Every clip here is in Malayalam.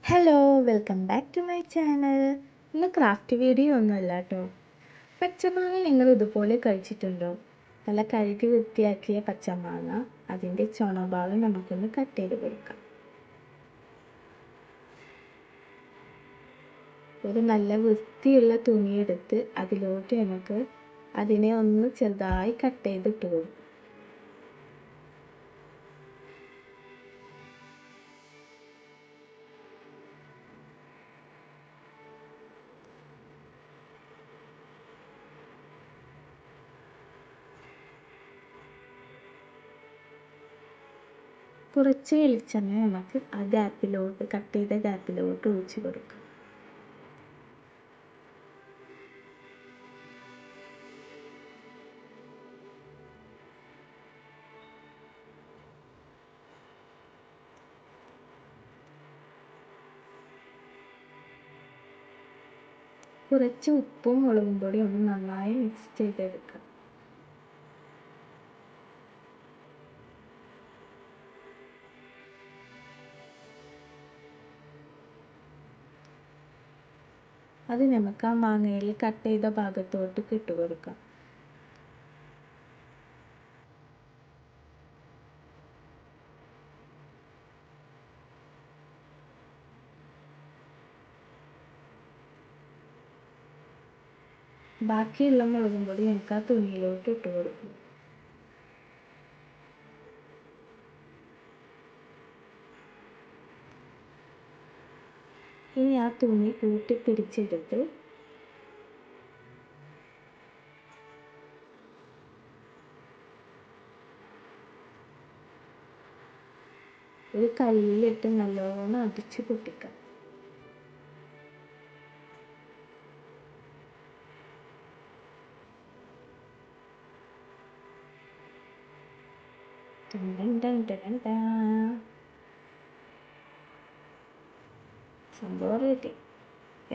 Hello welcome back to my channel. ഇന്ന് ക്രാഫ്റ്റ് വീഡിയോ ഒന്നുമല്ല കേട്ടോ. പച്ചമാങ്ങ നിങ്ങൾ ഇതുപോലെ കഴിച്ചിട്ടുണ്ടോ? നല്ല കഴുകി വൃത്തിയാക്കിയ പച്ചമാങ്ങ, അതിൻ്റെ ചുണഭാഗം നമുക്കൊന്ന് കട്ട് ചെയ്ത് കൊടുക്കാം. ഒരു നല്ല വൃത്തിയുള്ള തുണിയെടുത്ത് അതിലോട്ട് നമുക്ക് അതിനെ ഒന്ന് ചെറുതായി കട്ട് ചെയ്തിട്ട് കൊടുക്കും. കുറച്ച് വെളിച്ചെണ്ണ നമുക്ക് ആ കട്ട് ചെയ്ത ഗ്യാപ്പിലോട്ട് ഒഴിച്ച് കൊടുക്കാം. കുറച്ച് ഉപ്പും മുളകും പൊടിയും ഒന്ന് നന്നായി മിക്സ് ചെയ്തെടുക്കുക. അത് നമുക്ക് ആ മാങ്ങയിൽ കട്ട് ചെയ്ത ഭാഗത്തോട്ട് ഇട്ട് കൊടുക്കാം. ബാക്കിയുള്ള മുളകും പൊടി നമുക്ക് ആ തുണിയിലോട്ട് ഇട്ട് കൊടുക്കും. ഇനി ആ തുണി കൂട്ടി പിടിച്ചെടുത്ത് ഒരു കല്ലിലിട്ട് നല്ലോണം അടിച്ച് പൊട്ടിക്കാം. സംഭവം റെഡി.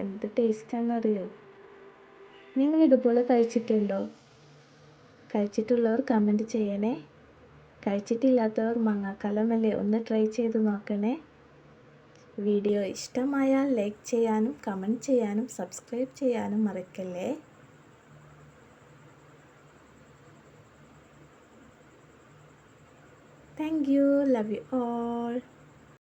എന്ത് ടേസ്റ്റാണെന്നറിയോ? നിങ്ങൾ ഇതുപോലെ കഴിച്ചിട്ടുണ്ടോ? കഴിച്ചിട്ടുള്ളവർ കമൻറ്റ് ചെയ്യണേ. കഴിച്ചിട്ടില്ലാത്തവർ മാങ്ങാക്കാലമല്ലേ, ഒന്ന് ട്രൈ ചെയ്ത് നോക്കണേ. വീഡിയോ ഇഷ്ടമായാൽ ലൈക്ക് ചെയ്യാനും കമൻറ്റ് ചെയ്യാനും സബ്സ്ക്രൈബ് ചെയ്യാനും മറക്കല്ലേ. Thank you. Love you all.